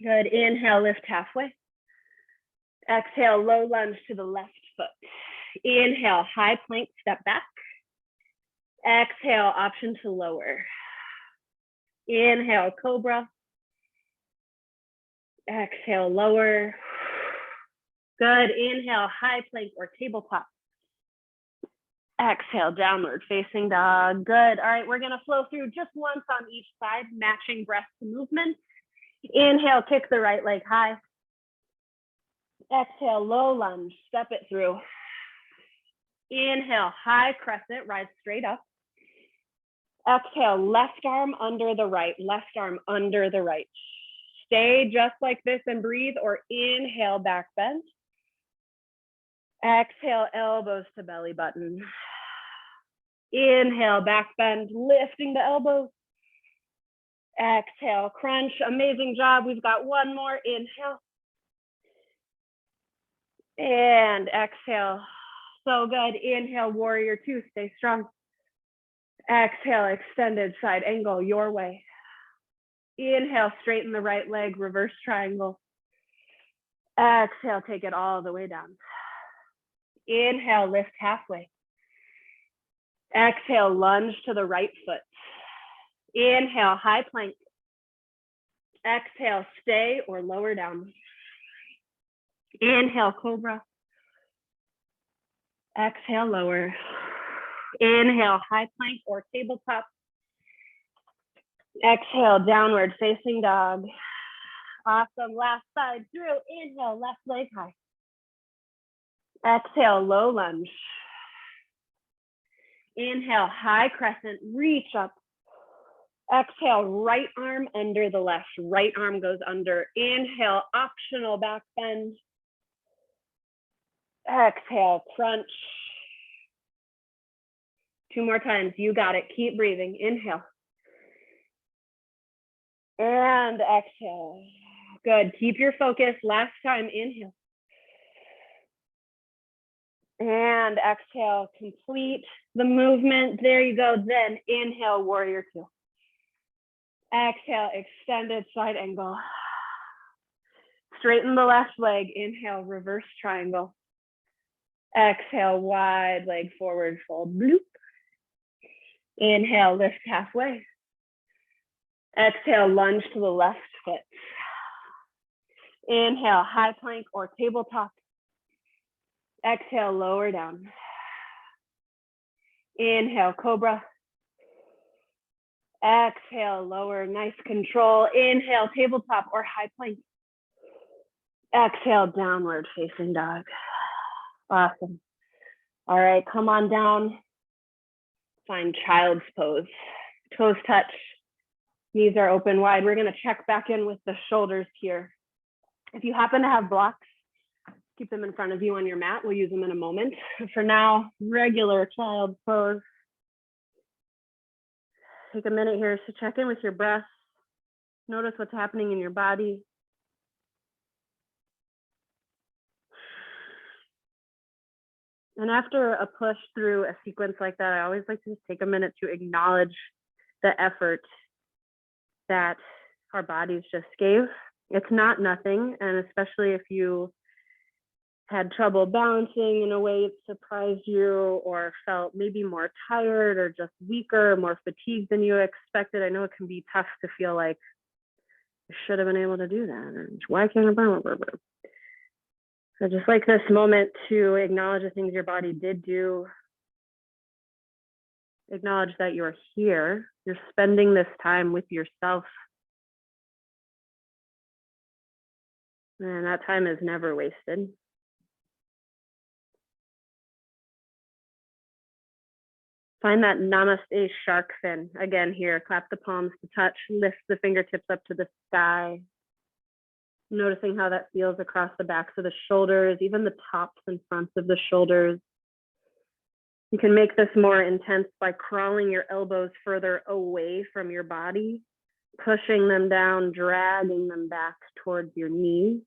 Good, inhale, lift halfway. Exhale, low lunge to the left foot. Inhale, high plank, step back. Exhale, option to lower. Inhale, cobra. Exhale, lower. Good, inhale, high plank or tabletop. Exhale, downward facing dog. Good, all right, we're gonna flow through just once on each side, matching breath to movement. Inhale, kick the right leg high. Exhale, low lunge, step it through. Inhale, high crescent, rise straight up. Exhale, left arm under the right, left arm under the right. Stay just like this and breathe, or inhale, back bend. Exhale, elbows to belly button. Inhale, back bend, lifting the elbows. Exhale, crunch, amazing job. We've got 1 more, inhale. And exhale, so good. Inhale, warrior 2, stay strong. Exhale, extended side angle your way. Inhale, straighten the right leg, reverse triangle. Exhale, take it all the way down. Inhale, lift halfway. Exhale, lunge to the right foot. Inhale, high plank. Exhale, stay or lower down. Inhale, cobra. Exhale, lower. Inhale, high plank or tabletop. Exhale, downward facing dog. Awesome, last side through. Inhale, left leg high. Exhale, low lunge. Inhale, high crescent, reach up. Exhale, right arm under the left. Right arm goes under. Inhale, optional back bend. Exhale, crunch. 2 more times. You got it. Keep breathing. Inhale. And exhale. Good. Keep your focus. Last time. Inhale. And exhale. Complete the movement. There you go. Then inhale, warrior 2. Exhale, extended side angle. Straighten the left leg. Inhale, reverse triangle. Exhale, wide leg forward fold. Bloop. Inhale, lift halfway. Exhale, lunge to the left foot. Inhale, high plank or tabletop. Exhale, lower down. Inhale, cobra. Exhale, lower, nice control. Inhale, tabletop or high plank. Exhale, downward facing dog. Awesome. All right, come on down. Find child's pose. Toes touch. Knees are open wide. We're going to check back in with the shoulders here. If you happen to have blocks, keep them in front of you on your mat. We'll use them in a moment. For now, regular child's pose. Take a minute here to check in with your breath. Notice what's happening in your body. And after a push through a sequence like that, I always like to just take a minute to acknowledge the effort that our bodies just gave. It's not nothing, and especially if you had trouble balancing in a way that surprised you, or felt maybe more tired or just weaker, more fatigued than you expected. I know it can be tough to feel like I should have been able to do that, or why can't I? So just like this moment to acknowledge the things your body did do. Acknowledge that you're here. You're spending this time with yourself. And that time is never wasted. Find that namaste shark fin. Again here, clap the palms to touch, lift the fingertips up to the sky. Noticing how that feels across the backs of the shoulders, even the tops and fronts of the shoulders. You can make this more intense by crawling your elbows further away from your body, pushing them down, dragging them back towards your knees.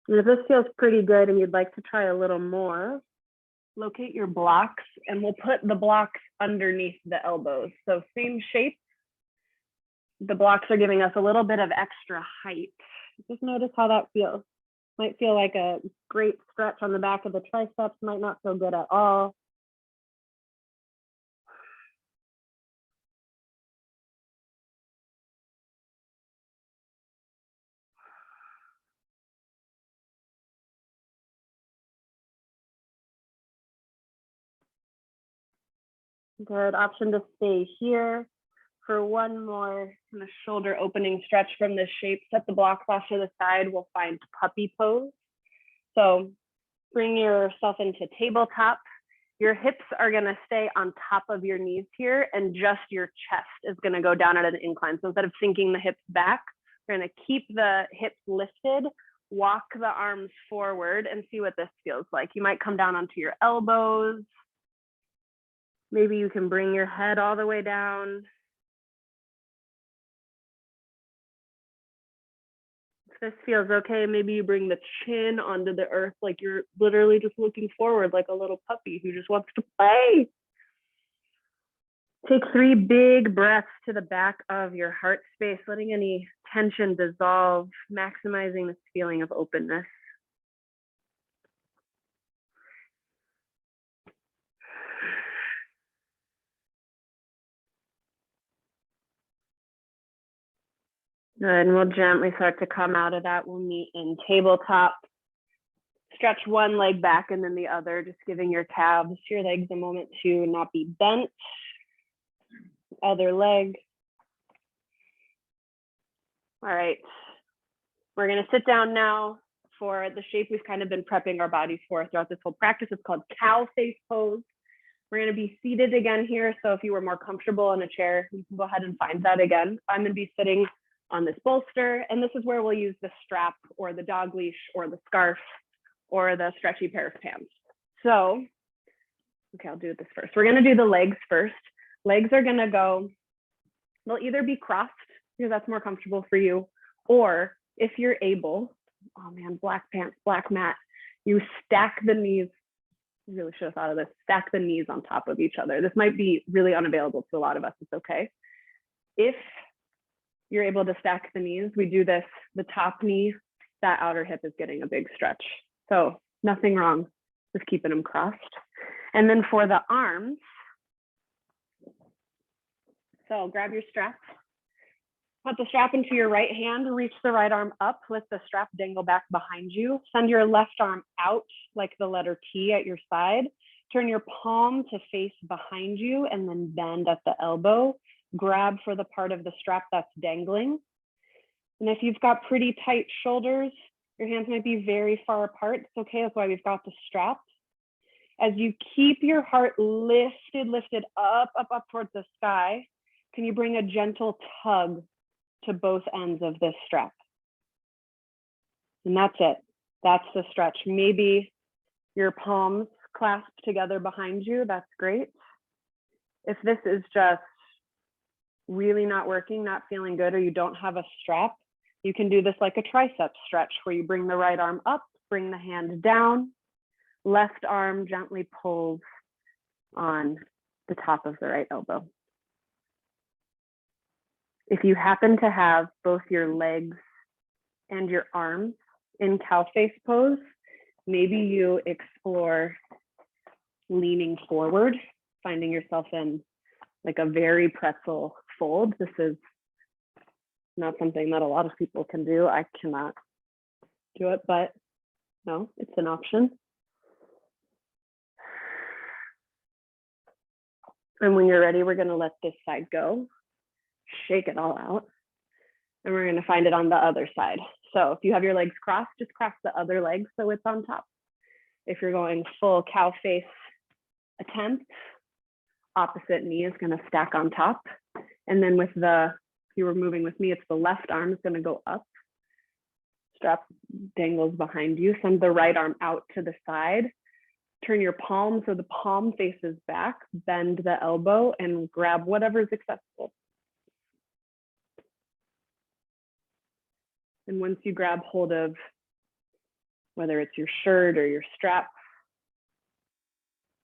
And if this feels pretty good and you'd like to try a little more, locate your blocks and we'll put the blocks underneath the elbows. So same shape. The blocks are giving us a little bit of extra height. Just notice how that feels. Might feel like a great stretch on the back of the triceps, might not feel good at all. Good option to stay here for one more kind of shoulder opening stretch from this shape. Set the blocks off to the side. We'll find puppy pose. So bring yourself into tabletop. Your hips are going to stay on top of your knees here, and just your chest is going to go down at an incline. So instead of sinking the hips back, we're going to keep the hips lifted, walk the arms forward, and see what this feels like. You might come down onto your elbows. Maybe you can bring your head all the way down. If this feels okay, maybe you bring the chin onto the earth like you're literally just looking forward like a little puppy who just wants to play. Take 3 big breaths to the back of your heart space, letting any tension dissolve, maximizing this feeling of openness. Good, and we'll gently start to come out of that. We'll meet in tabletop. Stretch one leg back and then the other, just giving your calves, your legs a moment to not be bent. Other leg. All right, we're gonna sit down now for the shape we've kind of been prepping our bodies for throughout this whole practice. It's called cow face pose. We're going to be seated again here. So if you were more comfortable in a chair, you can go ahead and find that again. I'm going to be sitting on this bolster, and this is where we'll use the strap or the dog leash or the scarf or the stretchy pair of pants. So, okay, I'll do this first. We're going to do the legs first. Legs are going to go, they'll either be crossed because that's more comfortable for you, or if you're able, oh man, black pants, black mat, you stack the knees. You really should have thought of this. Stack the knees on top of each other. This might be really unavailable to a lot of us. It's okay. If you're able to stack the knees, we do this, the top knee, that outer hip is getting a big stretch. So nothing wrong with keeping them crossed. And then for the arms, so grab your strap, put the strap into your right hand, reach the right arm up, let the strap dangle back behind you. Send your left arm out like the letter T at your side. Turn your palm to face behind you and then bend at the elbow. Grab for the part of the strap that's dangling. And if you've got pretty tight shoulders, your hands might be very far apart. It's okay, that's why we've got the strap. As you keep your heart lifted up towards the sky, can you bring a gentle tug to both ends of this strap? And that's it. That's the stretch. Maybe your palms clasped together behind you. That's great. If this is just really not working, not feeling good, or you don't have a strap, you can do this like a tricep stretch where you bring the right arm up, bring the hand down, left arm gently pulls on the top of the right elbow. If you happen to have both your legs and your arms in cow face pose, maybe you explore leaning forward, finding yourself in like a very pretzel fold. This is not something that a lot of people can do. I cannot do it, but no, it's an option. And when you're ready, we're going to let this side go, shake it all out, and we're going to find it on the other side. So if you have your legs crossed, just cross the other leg so it's on top. If you're going full cow face attempt, opposite knee is going to stack on top. And then with the, if you were moving with me, it's the left arm is going to go up. Strap dangles behind you. Send the right arm out to the side. Turn your palm so the palm faces back. Bend the elbow and grab whatever is accessible. And once you grab hold of whether it's your shirt or your strap,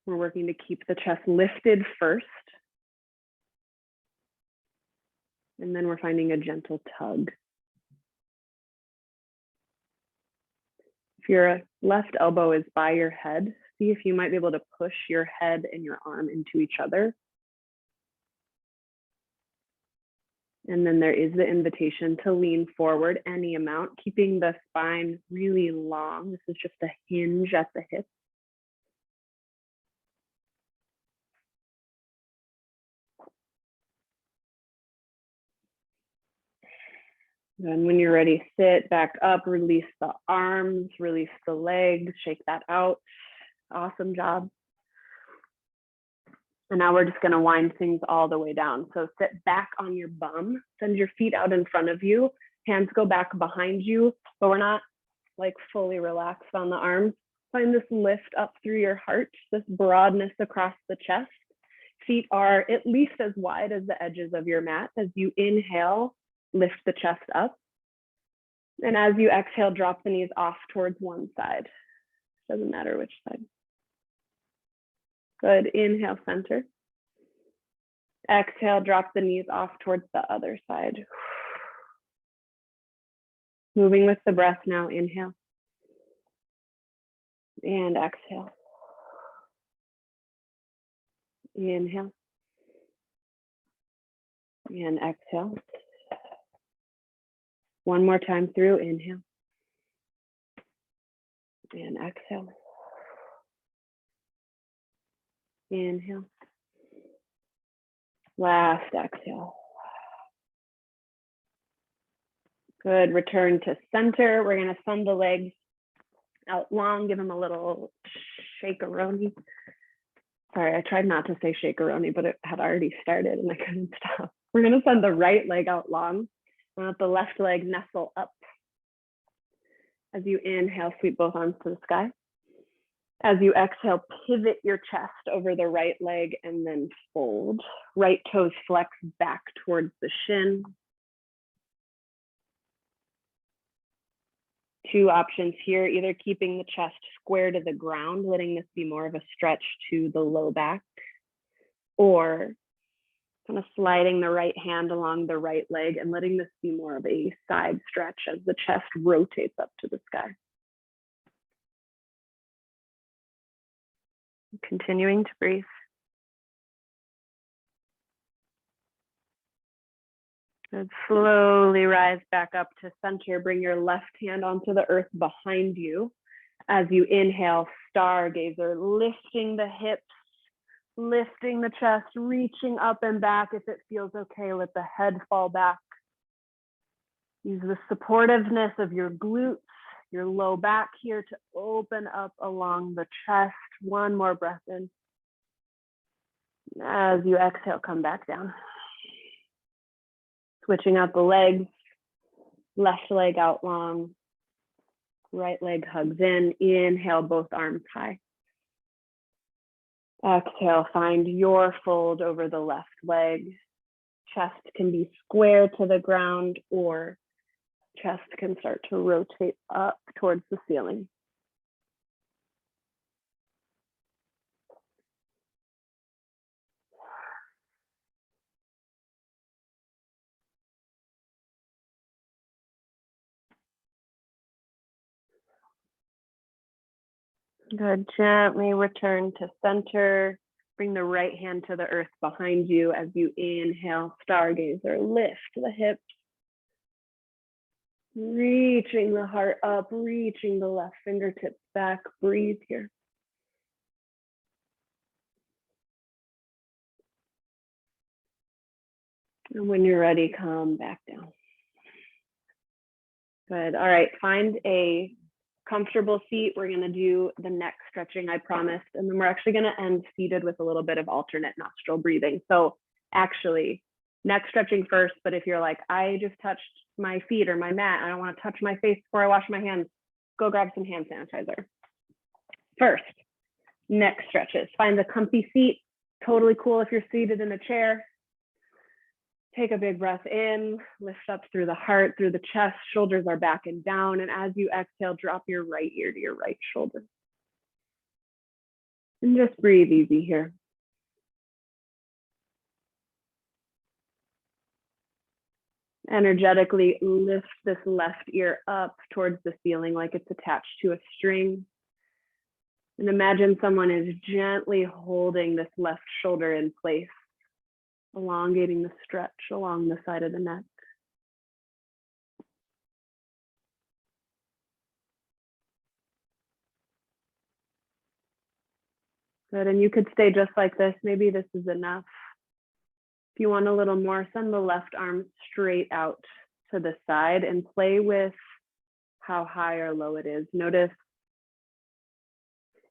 we're working to keep the chest lifted first. And then we're finding a gentle tug. If your left elbow is by your head, see if you might be able to push your head and your arm into each other. And then there is the invitation to lean forward any amount, keeping the spine really long. This is just a hinge at the hip. Then when you're ready, sit back up, release the arms, release the legs, shake that out. Awesome job. And now we're just gonna wind things all the way down. So sit back on your bum, send your feet out in front of you, hands go back behind you, but we're not like fully relaxed on the arms. Find this lift up through your heart, this broadness across the chest. Feet are at least as wide as the edges of your mat. As you inhale, lift the chest up. And as you exhale, drop the knees off towards one side. Doesn't matter which side. Good, inhale, center. Exhale, drop the knees off towards the other side. Moving with the breath now, inhale. And exhale. Inhale. And exhale. One more time through, inhale. And exhale. Inhale. Last exhale. Good, return to center. We're gonna send the legs Out long, give them a little shake-a-roni. Sorry, I tried not to say shake-a-roni, but it had already started and I couldn't stop. We're gonna send the right leg out long. Let the left leg nestle up. As you inhale, sweep both arms to the sky. As you exhale, pivot your chest over the right leg and then fold. Right toes flex back towards the shin. Two options here, either keeping the chest square to the ground, letting this be more of a stretch to the low back, or kind of sliding the right hand along the right leg and letting this be more of a side stretch as the chest rotates up to the sky. Continuing to breathe. And slowly rise back up to center. Bring your left hand onto the earth behind you. As you inhale, stargazer, lifting the hips, lifting the chest, reaching up and back. If it feels okay, let the head fall back. Use the supportiveness of your glutes, your low back here to open up along the chest. One more breath in. As you exhale, come back down. Switching out the legs, left leg out long, right leg hugs in. Inhale, both arms high. Exhale, find your fold over the left leg. Chest can be square to the ground or chest can start to rotate up towards the ceiling. Good, gently return to center. Bring the right hand to the earth behind you as you inhale, stargazer, lift the hips. Reaching the heart up, reaching the left fingertips back. Breathe here. And when you're ready, come back down. Good. All right, find a comfortable seat. We're going to do the neck stretching, I promised. And then we're actually going to end seated with a little bit of alternate nostril breathing. So actually, neck stretching first, but if you're like, I just touched my feet or my mat, I don't want to touch my face before I wash my hands, go grab some hand sanitizer. First, neck stretches. Find a comfy seat. Totally cool if you're seated in a chair. Take a big breath in, lift up through the heart, through the chest, shoulders are back and down. And as you exhale, drop your right ear to your right shoulder. And just breathe easy here. Energetically lift this left ear up towards the ceiling like it's attached to a string. And imagine someone is gently holding this left shoulder in place, elongating the stretch along the side of the neck. Good, and you could stay just like this. Maybe this is enough. If you want a little more, send the left arm straight out to the side and play with how high or low it is. Notice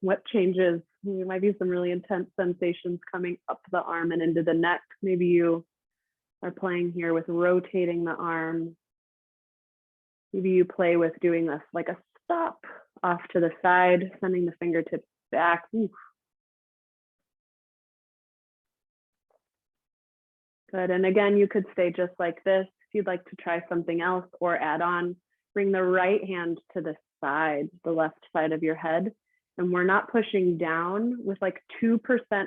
what changes. There might be some really intense sensations coming up the arm and into the neck. Maybe you are playing here with rotating the arm. Maybe you play with doing this like a stop off to the side, sending the fingertips back. Ooh. Good, and again, you could stay just like this. If you'd like to try something else or add on, bring the right hand to the side, the left side of your head. And we're not pushing down with like 2%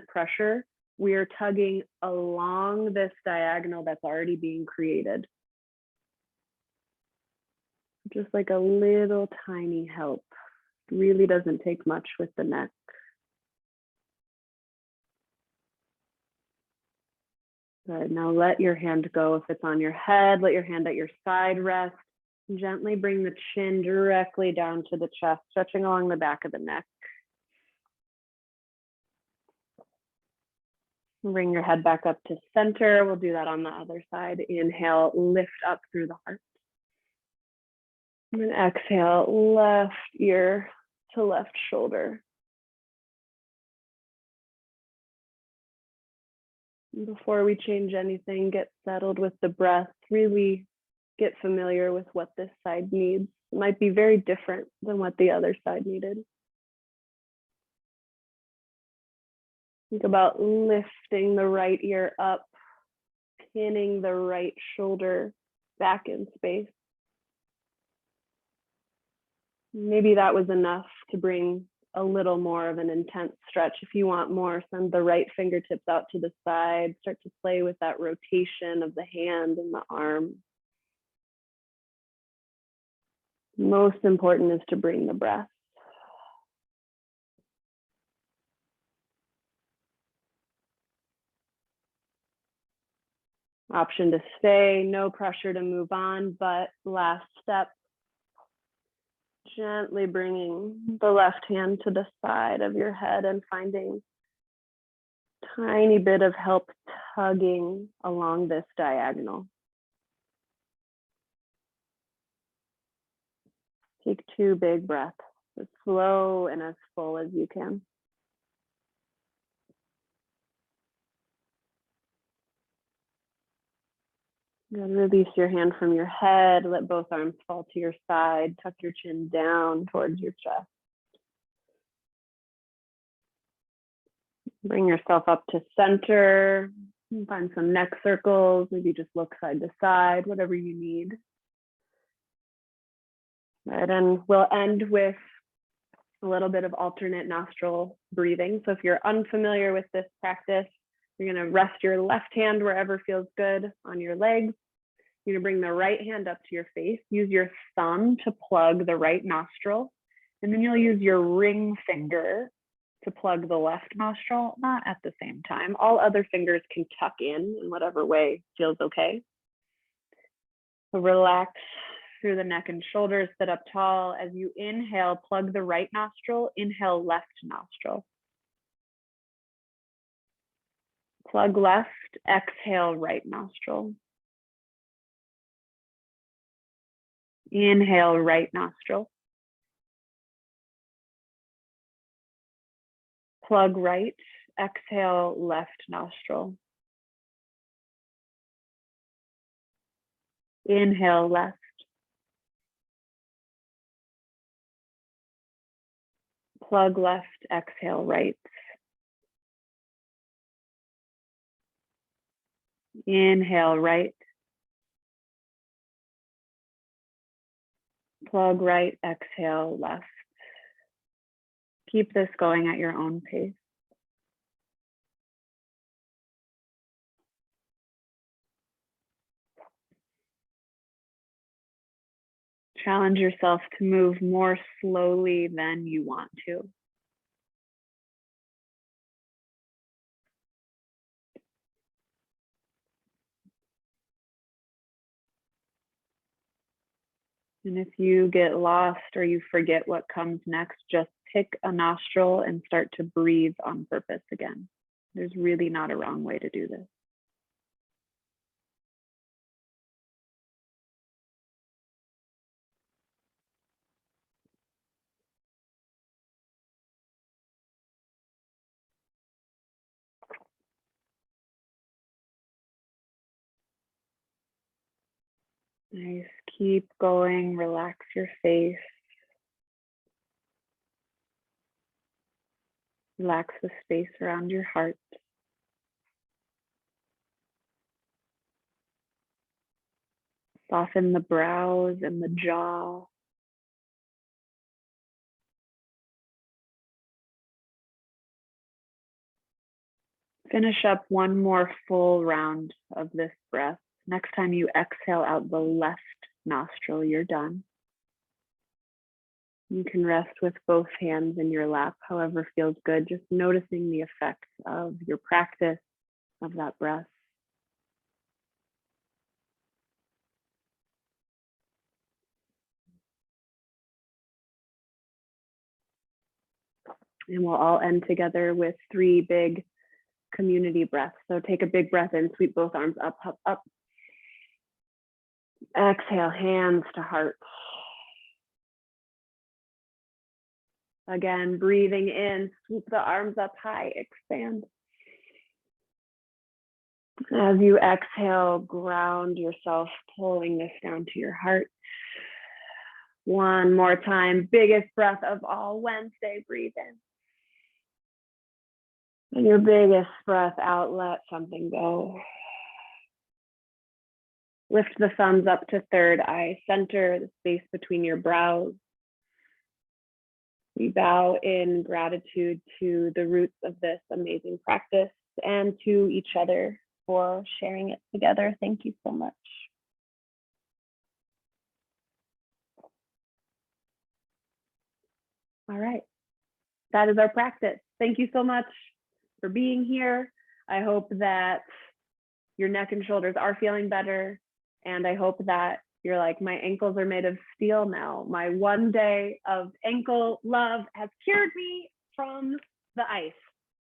pressure. We are tugging along this diagonal that's already being created. Just like a little tiny help. It really doesn't take much with the neck. Good, now let your hand go if it's on your head, let your hand at your side rest. Gently bring the chin directly down to the chest, stretching along the back of the neck. Bring your head back up to center. We'll do that on the other side. Inhale, lift up through the heart. And then exhale, left ear to left shoulder. Before we change anything, get settled with the breath, really get familiar with what this side needs. It might be very different than what the other side needed. Think about lifting the right ear up, pinning the right shoulder back in space. Maybe that was enough to bring a little more of an intense stretch. If you want more, send the right fingertips out to the side, start to play with that rotation of the hand and the arm. Most important is to bring the breath. Option to stay, no pressure to move on, but last step, gently bringing the left hand to the side of your head and finding a tiny bit of help tugging along this diagonal. Take 2 big breaths, as slow and as full as you can. And release your hand from your head, let both arms fall to your side, tuck your chin down towards your chest. Bring yourself up to center, find some neck circles, maybe just look side to side, whatever you need. Right, and we'll end with a little bit of alternate nostril breathing. So if you're unfamiliar with this practice, you're gonna rest your left hand wherever feels good on your legs. You're gonna bring the right hand up to your face. Use your thumb to plug the right nostril. And then you'll use your ring finger to plug the left nostril, not at the same time. All other fingers can tuck in whatever way feels okay. So relax through the neck and shoulders, sit up tall. As you inhale, plug the right nostril, inhale left nostril. Plug left, exhale right nostril. Inhale right nostril. Plug right, exhale left nostril. Inhale left. Plug left, exhale right. Inhale right. Plug right, exhale left. Keep this going at your own pace. Challenge yourself to move more slowly than you want to. And if you get lost or you forget what comes next, just pick a nostril and start to breathe on purpose again. There's really not a wrong way to do this. Nice, keep going, relax your face. Relax the space around your heart. Soften the brows and the jaw. Finish up one more full round of this breath. Next time you exhale out the left nostril, you're done. You can rest with both hands in your lap, however feels good, just noticing the effects of your practice of that breath. And we'll all end together with 3 big community breaths. So take a big breath in, sweep both arms up, up, up. Exhale, hands to heart. Again, breathing in, swoop the arms up high, expand. As you exhale, ground yourself, pulling this down to your heart. One more time, biggest breath of all Wednesday, breathe in. And your biggest breath out, let something go. Lift the thumbs up to third eye center, the space between your brows. We bow in gratitude to the roots of this amazing practice and to each other for sharing it together. Thank you so much. All right, that is our practice. Thank you so much for being here. I hope that your neck and shoulders are feeling better. And I hope that you're like, my ankles are made of steel now. My one day of ankle love has cured me from the ice.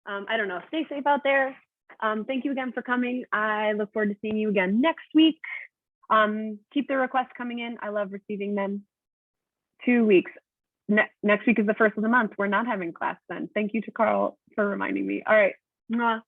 I don't know, stay safe out there. Thank you again for coming. I look forward to seeing you again next week. Keep the requests coming in. I love receiving them. 2 weeks. Next week is the first of the month. We're not having class then. Thank you to Carl for reminding me. All right. Mwah.